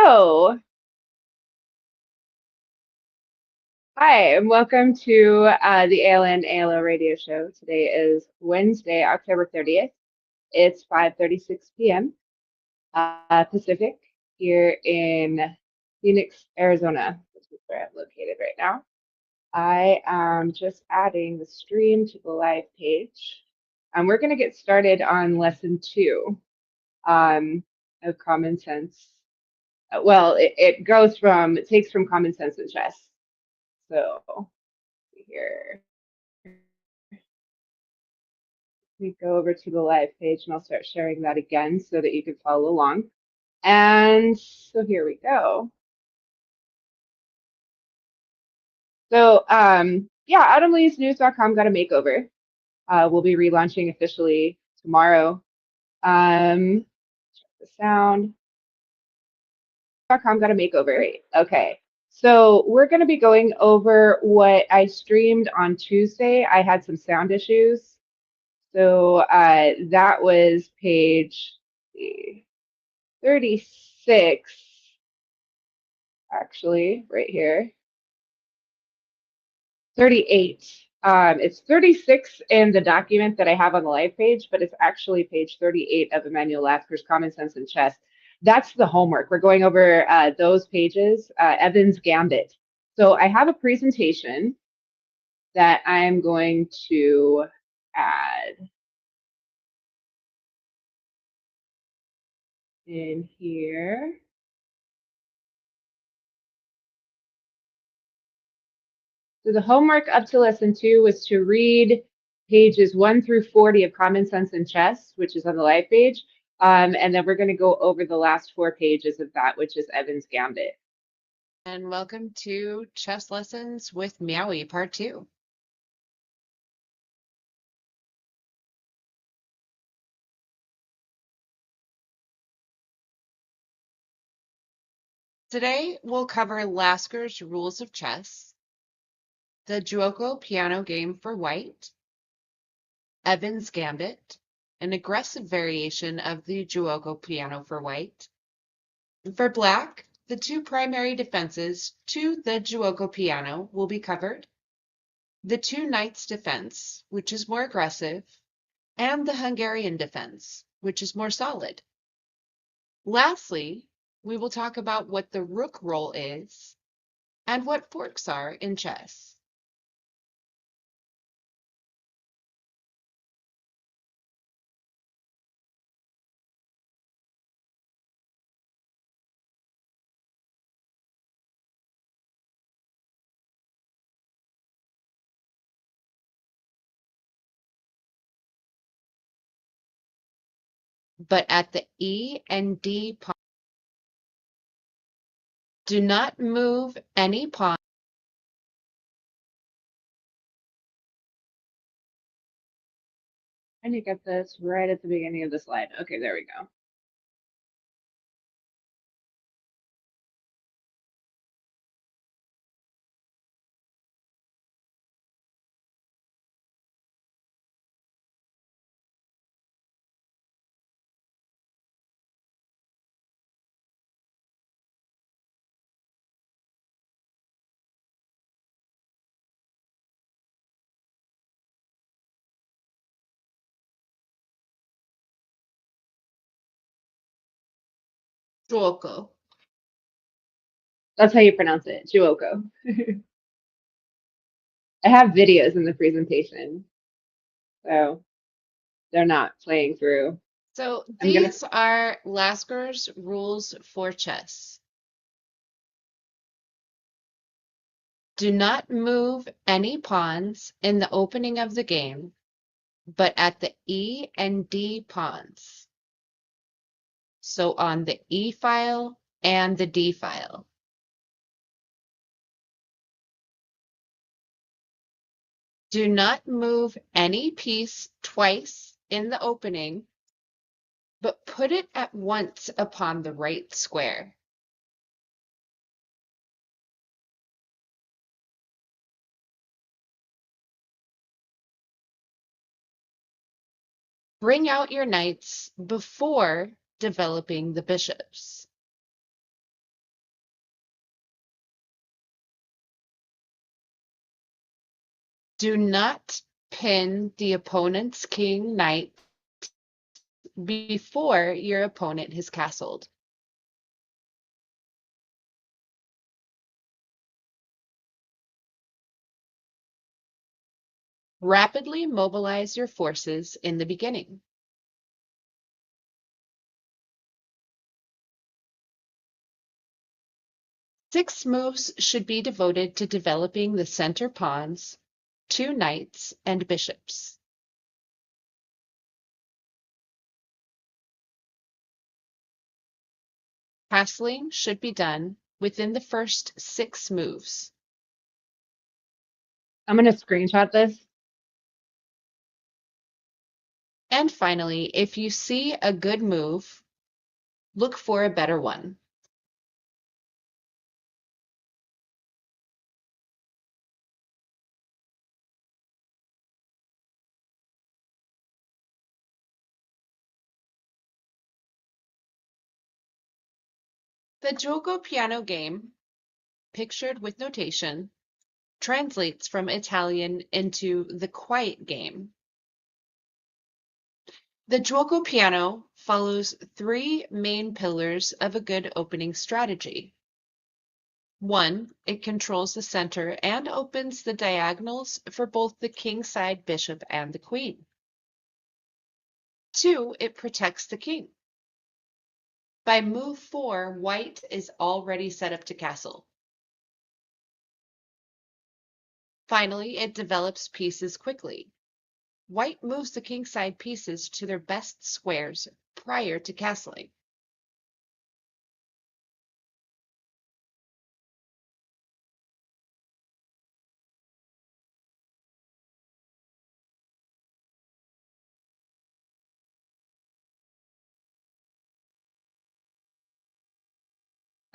Hello. Hi, and welcome to the ALN ALO radio show. Today is Wednesday, October 30th. It's 5:36 p.m. Pacific here in Phoenix, Arizona, which is where I'm located right now. I am just adding the stream to the live page. And we're going to get started on lesson two of Common Sense. Well, it takes from Common Sense and Chess. So here. We go over to the live page and I'll start sharing that again so that you can follow along. And so here we go. So yeah, AutumnLeavesNews.com got a makeover. We'll be relaunching officially tomorrow. Check the sound. .com got a makeover. Okay. So we're going to be going over what I streamed on Tuesday. I had some sound issues. So that was page 36, actually, right here. 38. It's 36 in the document that I have on the live page, but it's actually page 38 of Emmanuel Lasker's Common Sense in Chess. That's the homework. We're going over those pages, Evan's Gambit. So I have a presentation that I'm going to add in here. So the homework up to lesson 2 was to read pages 1 through 40 of Common Sense in Chess, which is on the live page. And then we're going to go over the last 4 pages of that, which is Evan's Gambit. And welcome to Chess Lessons with Meowie, Part 2. Today, we'll cover Lasker's Rules of Chess, the Giuoco piano game for white, Evan's Gambit, an aggressive variation of the Giuoco piano for white. For black, the 2 primary defenses to the Giuoco piano will be covered, the 2 knights defense, which is more aggressive, and the Hungarian defense, which is more solid. Lastly, we will talk about what the rook role is and what forks are in chess. But at the E and D pawn, do not move any pawn. And you get this right at the beginning of the slide. Okay, there we go. Giuoco. That's how you pronounce it, Giuoco. I have videos in the presentation, so they're not playing through. So I'm gonna. these are Lasker's rules for chess. Do not move any pawns in the opening of the game, but at the E and D pawns. So on the E file and the D file. Do not move any piece twice in the opening, but put it at once upon the right square. Bring out your knights before developing the bishops. Do not pin the opponent's king knight before your opponent has castled. Rapidly mobilize your forces in the beginning. Six moves should be devoted to developing the center pawns, two knights, and bishops. Castling should be done within the first 6 moves. I'm going to screenshot this. And finally, if you see a good move, look for a better one. The gioco piano game, pictured with notation, translates from Italian into the quiet game. The gioco piano follows 3 main pillars of a good opening strategy. 1, it controls the center and opens the diagonals for both the kingside bishop and the queen. 2, it protects the king. By move 4, white is already set up to castle. Finally, it develops pieces quickly. White moves the kingside pieces to their best squares prior to castling.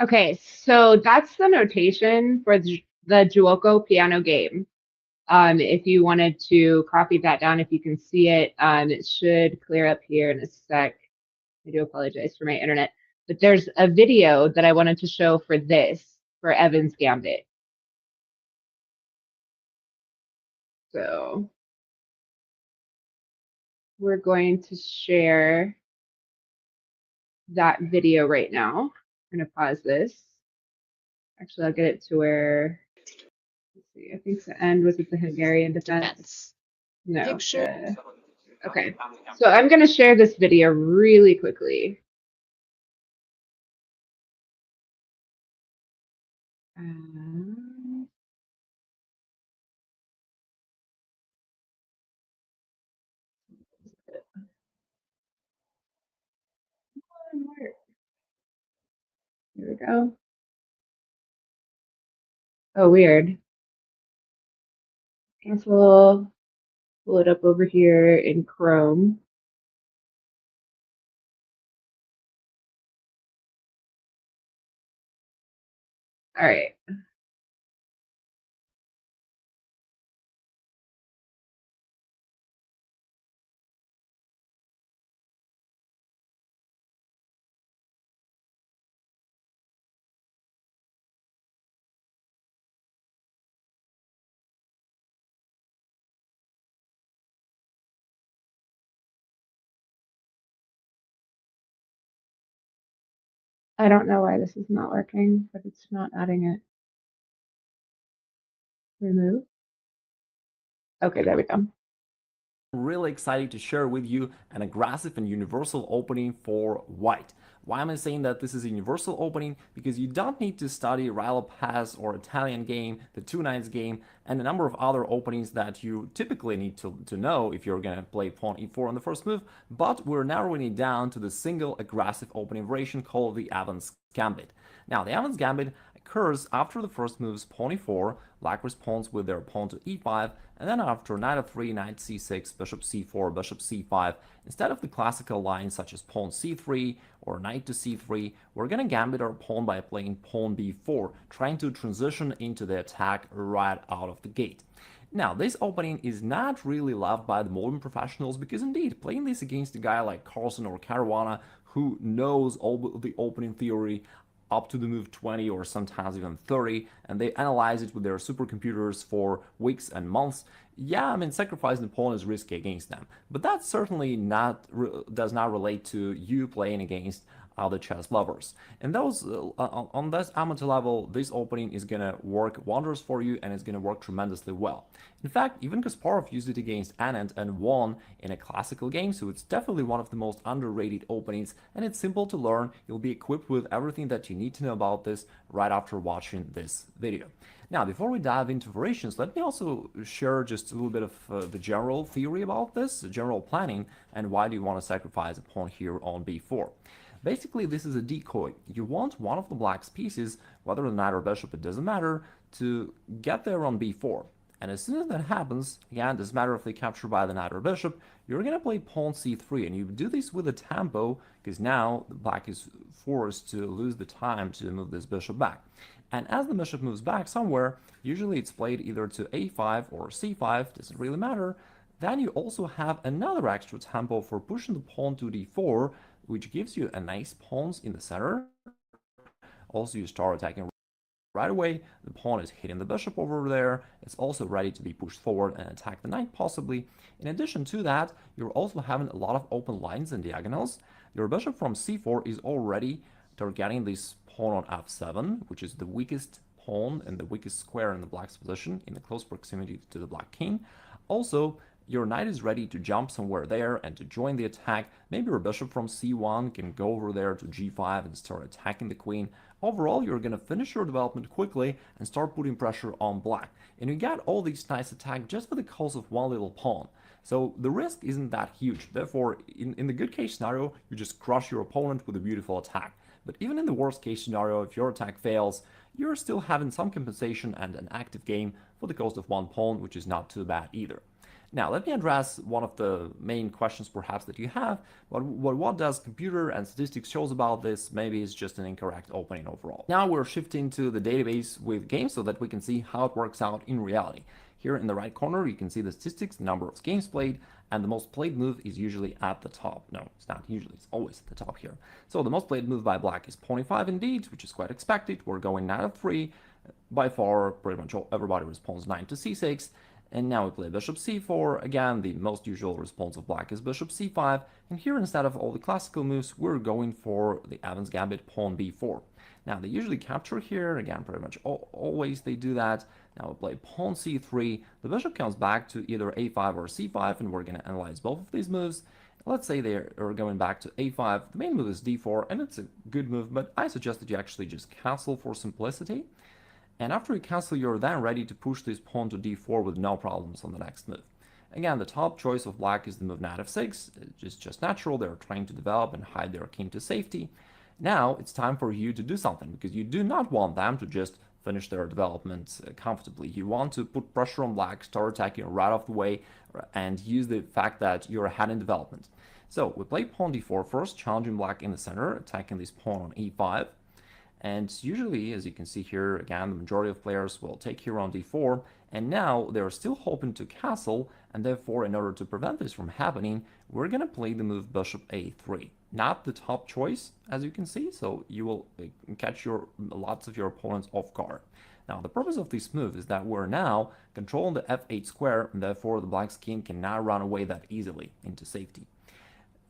Okay, so that's the notation for the Gioco piano game. If you wanted to copy that down, if you can see it, it should clear up here in a sec. I do apologize for my internet, but there's a video that I wanted to show for this, for Evan's Gambit. So we're going to share that video right now. I'm going to pause this. Actually, I'll get it to where, let's see, I think the end was at the Hungarian defense. No. Picture. Okay, so I'm going to share this video really quickly. Here we go. Oh, weird. Cancel. Pull it up over here in Chrome. All right. I don't know why this is not working, but it's not adding it. Remove. Okay, there we go. Really excited to share with you an aggressive and universal opening for white. Why am I saying that this is a universal opening? Because you don't need to study Rilo Pass or Italian game, the Two Knights game, and a number of other openings that you typically need to know if you're going to play pawn e4 on the first move, but we're narrowing it down to the single aggressive opening variation called the Evans Gambit. Now, the Evans Gambit occurs after the first moves pawn e4, black responds with their pawn to e5, and then after knight f3, knight c6, bishop c4, bishop c5, instead of the classical lines such as pawn c3 or knight to c3, we're going to gambit our pawn by playing pawn b4, trying to transition into the attack right out of the gate. Now, this opening is not really loved by the modern professionals because indeed, playing this against a guy like Carlsen or Caruana who knows all the opening theory up to the move 20 or sometimes even 30, and they analyze it with their supercomputers for weeks and months. Yeah, I mean, sacrificing the pawn is risky against them, but that certainly does not relate to you playing against other chess lovers. And those on this amateur level, this opening is gonna work wonders for you, and it's gonna work tremendously well. In fact, even Kasparov used it against Anand and won in a classical game, so it's definitely one of the most underrated openings, and it's simple to learn. You'll be equipped with everything that you need to know about this right after watching this video. Now, before we dive into variations, let me also share just a little bit of the general theory about this, the general planning, and why do you want to sacrifice a pawn here on b4. Basically, this is a decoy. You want one of the black's pieces, whether the knight or bishop, it doesn't matter, to get there on b4. And as soon as that happens, again, it doesn't matter if they capture by the knight or bishop, you're going to play pawn c3. And you do this with a tempo, because now the black is forced to lose the time to move this bishop back. And as the bishop moves back somewhere, usually it's played either to a5 or c5, doesn't really matter. Then you also have another extra tempo for pushing the pawn to d4, which gives you a nice pawns in the center. Also, you start attacking right away. The pawn is hitting the bishop over there. It's also ready to be pushed forward and attack the knight possibly. In addition to that, you're also having a lot of open lines and diagonals. Your bishop from c4 is already targeting this pawn on f7, which is the weakest pawn and the weakest square in the black's position in the close proximity to the black king. Also, your knight is ready to jump somewhere there and to join the attack. Maybe your bishop from c1 can go over there to g5 and start attacking the queen. Overall, you're going to finish your development quickly and start putting pressure on black. And you get all these nice attacks just for the cost of one little pawn. So the risk isn't that huge. Therefore, in the good case scenario, you just crush your opponent with a beautiful attack. But even in the worst case scenario, if your attack fails, you're still having some compensation and an active game for the cost of one pawn, which is not too bad either. Now, let me address one of the main questions perhaps that you have. What does computer and statistics shows about this? Maybe it's just an incorrect opening overall. Now we're shifting to the database with games so that we can see how it works out in reality. Here in the right corner, you can see the statistics, the number of games played, and the most played move is usually at the top. No, it's not usually, it's always at the top here. So the most played move by black is pawn e5 indeed, which is quite expected. We're going knight f3. By far, pretty much everybody responds knight to c6. And now we play bishop c4. Again, the most usual response of black is bishop c5. And here, instead of all the classical moves, we're going for the Evans Gambit pawn b4. Now, they usually capture here. Again, pretty much always they do that. Now we play pawn c3. The bishop comes back to either a5 or c5, and we're going to analyze both of these moves. Let's say they're going back to a5. The main move is d4, and it's a good move, but I suggest that you actually just cancel for simplicity. And after you cancel, you're then ready to push this pawn to d4 with no problems on the next move. Again, the top choice of black is the move knight f6. It's just natural. They're trying to develop and hide their king to safety. Now it's time for you to do something, because you do not want them to just finish their development comfortably. You want to put pressure on black, start attacking right off the way, and use the fact that you're ahead in development. So we play pawn d4 first, challenging black in the center, attacking this pawn on e5. And usually, as you can see here, again, the majority of players will take here on d4, and now they're still hoping to castle, and therefore, in order to prevent this from happening, we're going to play the move bishop a3. Not the top choice, as you can see, so you will catch lots of your opponents off guard. Now, the purpose of this move is that we're now controlling the f8 square, and therefore the black's king cannot run away that easily into safety.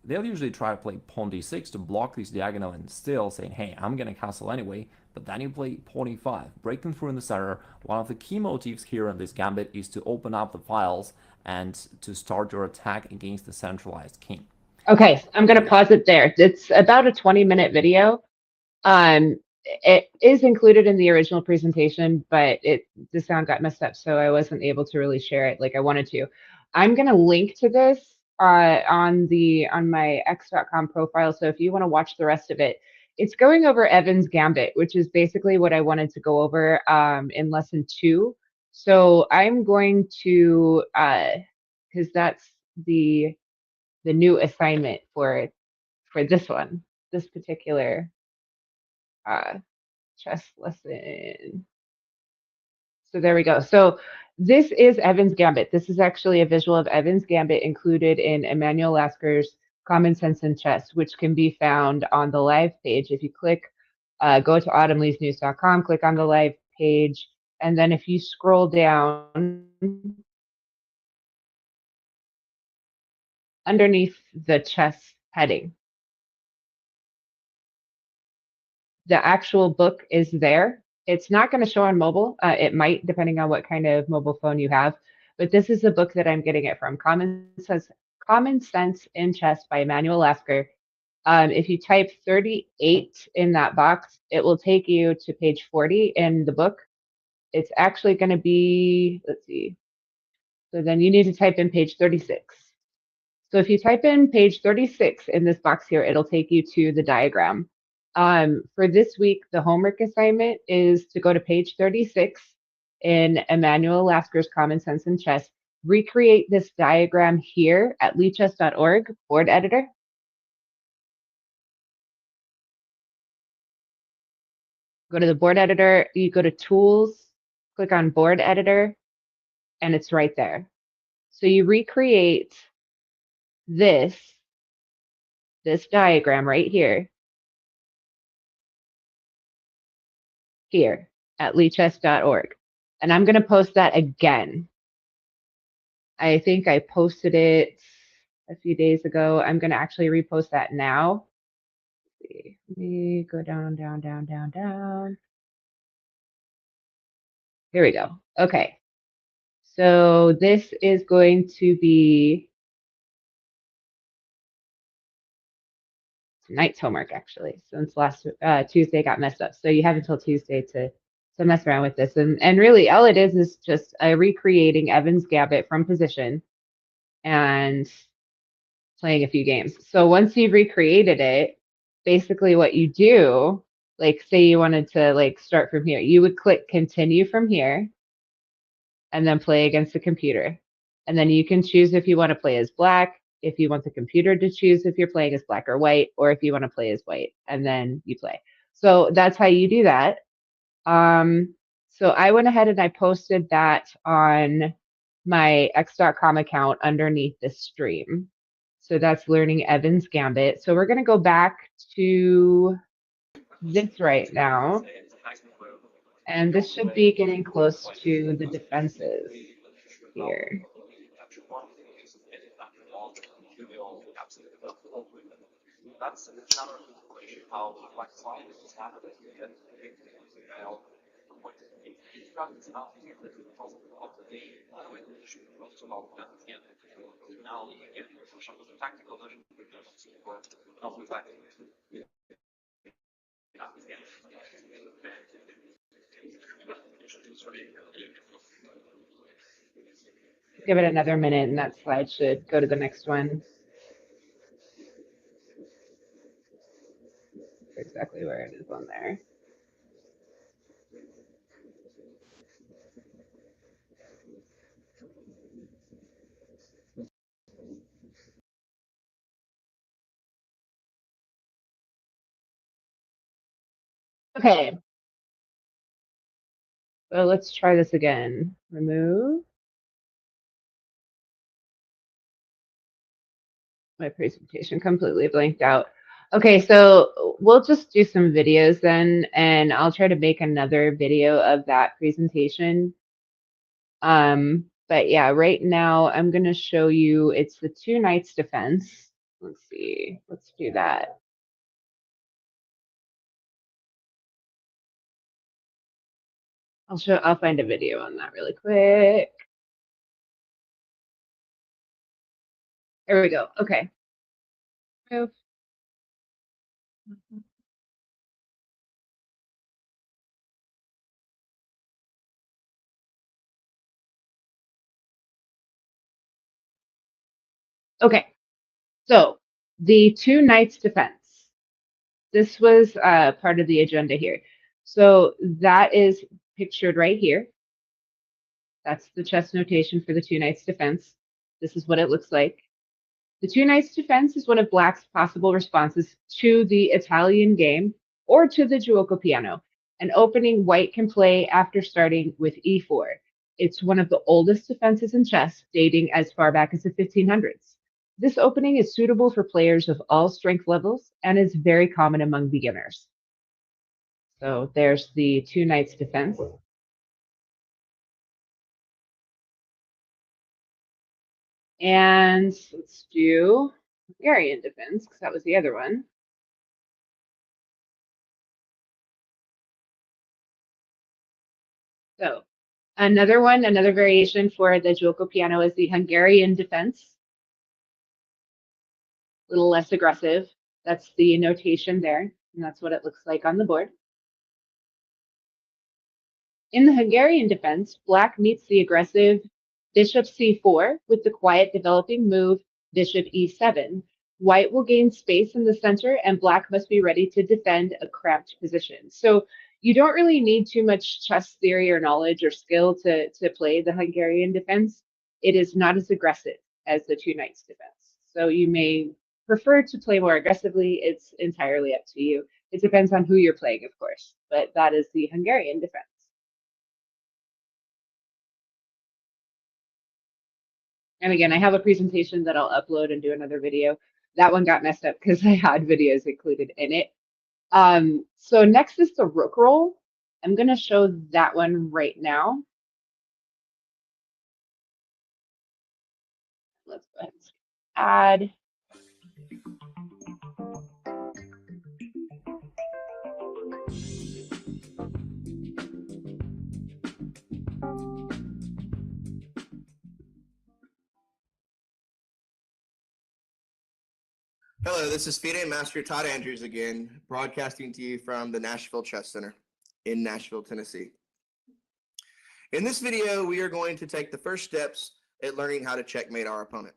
They'll usually try to play pawn d6 to block this diagonal and still saying, hey, I'm going to castle anyway, but then you play pawn e5, breaking through in the center. One of the key motifs here in this gambit is to open up the files and to start your attack against the centralized king. Okay, I'm going to pause it there. It's about a 20-minute video. It is included in the original presentation, but the sound got messed up, so I wasn't able to really share it like I wanted to. I'm going to link to this on my x.com profile. So if you want to watch the rest of it, it's going over Evans Gambit, which is basically what I wanted to go over in lesson 2. So I'm going to, because that's the new assignment for this one, this particular chess lesson. So there we go. So this is Evans Gambit. This is actually a visual of Evans Gambit included in Emanuel Lasker's Common Sense in Chess, which can be found on the live page. If you click go to autumnleesnews.com, click on the live page, and then if you scroll down underneath the chess heading, the actual book is there. It's not going to show on mobile. It might, depending on what kind of mobile phone you have. But this is the book that I'm getting it from. Common Sense in Chess by Emanuel Lasker. If you type 38 in that box, it will take you to page 40 in the book. It's actually going to be, let's see. So then you need to type in page 36. So if you type in page 36 in this box here, it'll take you to the diagram. For this week, the homework assignment is to go to page 36 in Emanuel Lasker's Common Sense in Chess, recreate this diagram here at lichess.org, board editor. Go to the board editor, you go to tools, click on board editor, and it's right there. So you recreate this diagram right here at lichess.org. And I'm going to post that again. I think I posted it a few days ago. I'm going to actually repost that now. Let's see. Let me go down. Here we go. Okay. So this is going to be tonight's homework, actually, since last Tuesday got messed up. So you have until Tuesday to mess around with this. And really all it is just recreating Evans Gambit from position and playing a few games. So once you've recreated it, basically what you do, like say you wanted to like start from here, you would click continue from here and then play against the computer. And then you can choose if you want to play as black, if you want the computer to choose if you're playing as black or white, or if you want to play as white, and then you play. So that's how you do that. So I went ahead and I posted that on my x.com account underneath this stream. So that's learning Evans Gambit. So we're going to go back to this right now. And this should be getting close to the defenses here. Give it another minute and that slide should go to the next one. Exactly where it is on there. Okay. So let's try this again. Remove. My presentation completely blanked out. Okay, so we'll just do some videos then, and I'll try to make another video of that presentation. But yeah, right now I'm going to show you, it's the two knights defense. Let's see, let's do that. I'll find a video on that really quick. There we go. Okay. Move. Okay. So the two knights defense. This was part of the agenda here. So that is pictured right here. That's the chess notation for the two knights defense. This is what it looks like. The two knights defense is one of Black's possible responses to the Italian game or to the Giuoco piano, an opening White can play after starting with e4. It's one of the oldest defenses in chess, dating as far back as the 1500s. This opening is suitable for players of all strength levels and is very common among beginners. So there's the two knights defense. And let's do Hungarian defense, because that was the other one. So another one, another variation for the Giuoco Piano is the Hungarian defense. A little less aggressive. That's the notation there, and that's what it looks like on the board. In the Hungarian defense, black meets the aggressive bishop c4 with the quiet developing move bishop e7. White will gain space in the center, and black must be ready to defend a cramped position. So you don't really need too much chess theory or knowledge or skill to play the Hungarian defense. It is not as aggressive as the two knights defense. So you may prefer to play more aggressively. It's entirely up to you. It depends on who you're playing, of course, but that is the Hungarian defense. And again, I have a presentation that I'll upload and do another video. That one got messed up because I had videos included in it. So next is the rook roll. I'm going to show that one right now. Let's go ahead and add. Hello, this is FIDE Master Todd Andrews again, broadcasting to you from the Nashville Chess Center in Nashville, Tennessee. In this video, we are going to take the first steps at learning how to checkmate our opponent.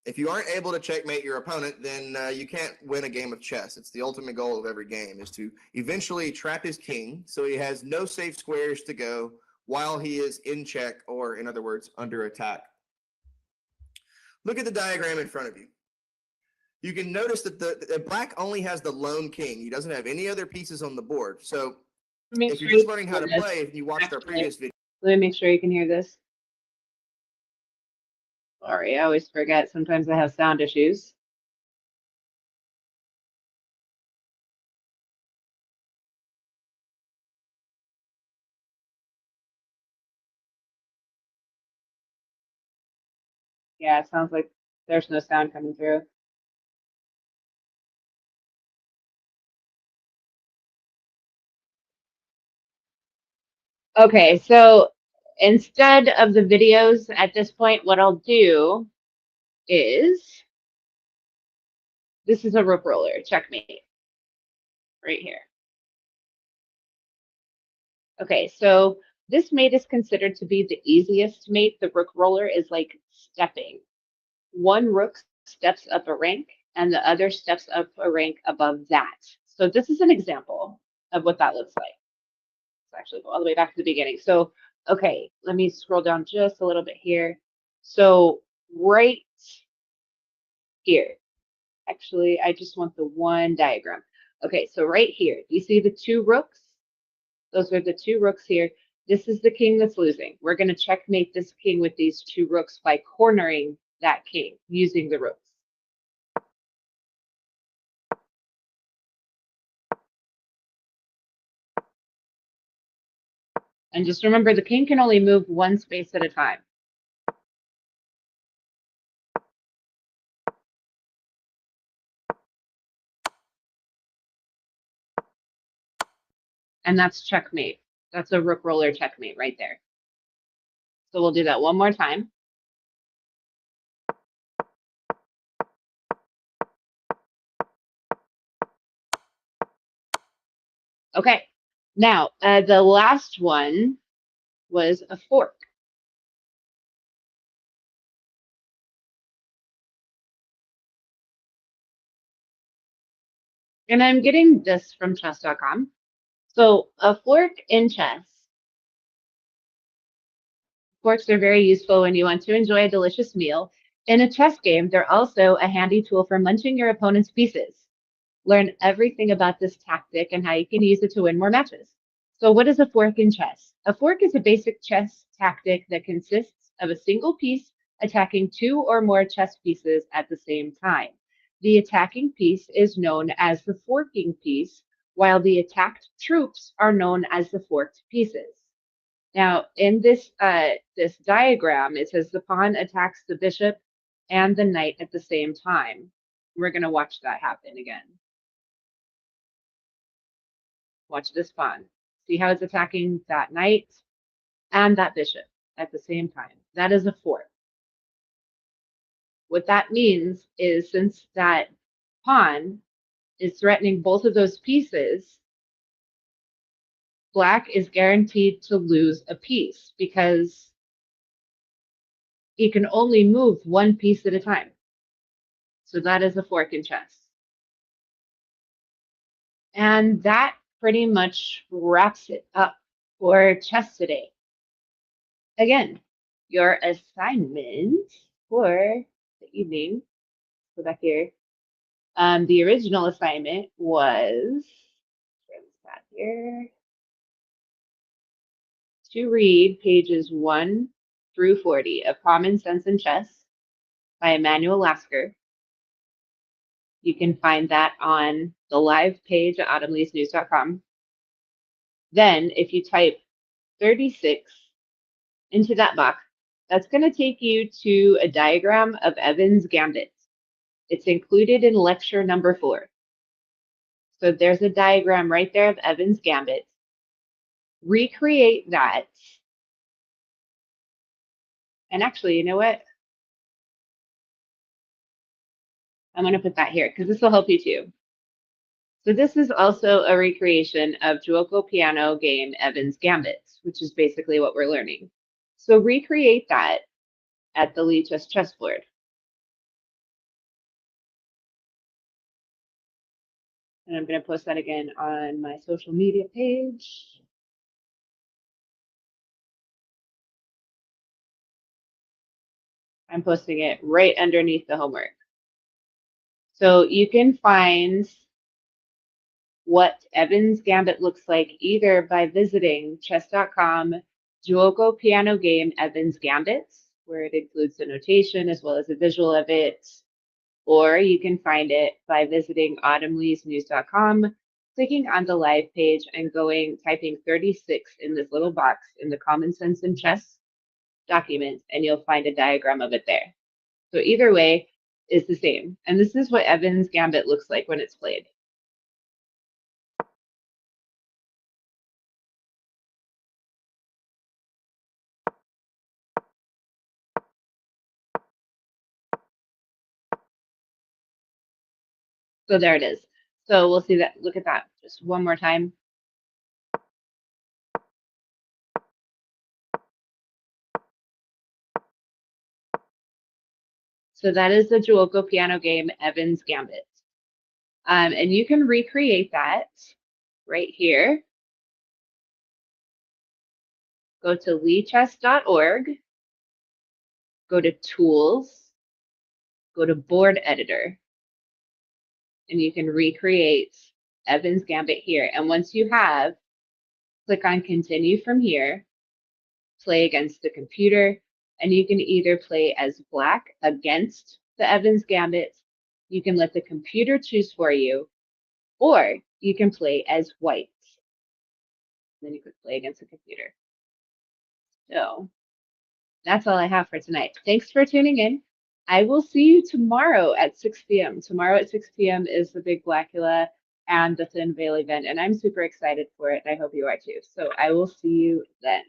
If you aren't able to checkmate your opponent, then you can't win a game of chess. It's the ultimate goal of every game, is to eventually trap his king so he has no safe squares to go while he is in check, or in other words, under attack. Look at the diagram in front of you. You can notice that the black only has the lone king. He doesn't have any other pieces on the board. So if you're just learning how to play, if you watched our previous video. Let me make sure you can hear this. Sorry, I always forget. Sometimes I have sound issues. Yeah, it sounds like there's no sound coming through. Okay, so instead of the videos at this point, what I'll do is, this is a rook roller, checkmate, right here. Okay, so this mate is considered to be the easiest mate. The rook roller is like stepping. One rook steps up a rank and the other steps up a rank above that. So this is an example of what that looks like. Let's actually go all the way back to the beginning. So, okay, let me scroll down just a little bit here. So right here, actually, I just want the one diagram. Okay, so right here, do you see the two rooks? Those are the two rooks here. This is the king that's losing. We're going to checkmate this king with these two rooks by cornering that king using the rooks. And just remember, the king can only move one space at a time. And that's checkmate. That's a rook roller checkmate right there. So we'll do that one more time. Okay, now the last one was a fork. And I'm getting this from chess.com. So a fork in chess. Forks are very useful when you want to enjoy a delicious meal. In a chess game, they're also a handy tool for munching your opponent's pieces. Learn everything about this tactic and how you can use it to win more matches. So what is a fork in chess? A fork is a basic chess tactic that consists of a single piece attacking two or more chess pieces at the same time. The attacking piece is known as the forking piece, while the attacked troops are known as the forked pieces. Now, in this this diagram, it says the pawn attacks the bishop and the knight at the same time. We're going to watch that happen again. Watch this pawn. See how it's attacking that knight and that bishop at the same time. That is a fork. What that means is since that pawn is threatening both of those pieces, Black is guaranteed to lose a piece because he can only move one piece at a time. So that is a fork in chess. And that pretty much wraps it up for chess today. Again, your assignment for the evening, go back here. The original assignment was, where was that here? To read pages 1 through 40 of Common Sense in Chess by Emanuel Lasker. You can find that on the live page at autumnleafsnews.com. Then, if you type 36 into that box, that's going to take you to a diagram of Evans' Gambit. It's included in lecture number 4. So there's a diagram right there of Evans' Gambit. Recreate that. And actually, you know what? I'm going to put that here because this will help you too. So this is also a recreation of Giuoco Piano game Evans' Gambit, which is basically what we're learning. So recreate that at the Lichess chessboard. And I'm going to post that again on my social media page. I'm posting it right underneath the homework. So you can find what Evans' Gambit looks like either by visiting chess.com Giuoco Piano Game Evans' Gambit, where it includes the notation as well as a visual of it, or you can find it by visiting autumnleafsnews.com, clicking on the live page and typing 36 in this little box in the Common Sense in Chess document, and you'll find a diagram of it there. So either way is the same. And this is what Evans' Gambit looks like when it's played. So there it is. So we'll see that. Look at that just one more time. So that is the Giuoco Piano game Evans' Gambit. And you can recreate that right here. Go to lichess.org, go to Tools, go to Board Editor, and you can recreate Evans' Gambit here. And once you have, click on Continue from here, play against the computer, and you can either play as Black against the Evans' Gambit, you can let the computer choose for you, or you can play as White. Then you could play against the computer. So that's all I have for tonight. Thanks for tuning in. I will see you tomorrow at 6 p.m. Tomorrow at 6 p.m. is the Big Blackula and the Thin Veil event, and I'm super excited for it. I hope you are too. So I will see you then.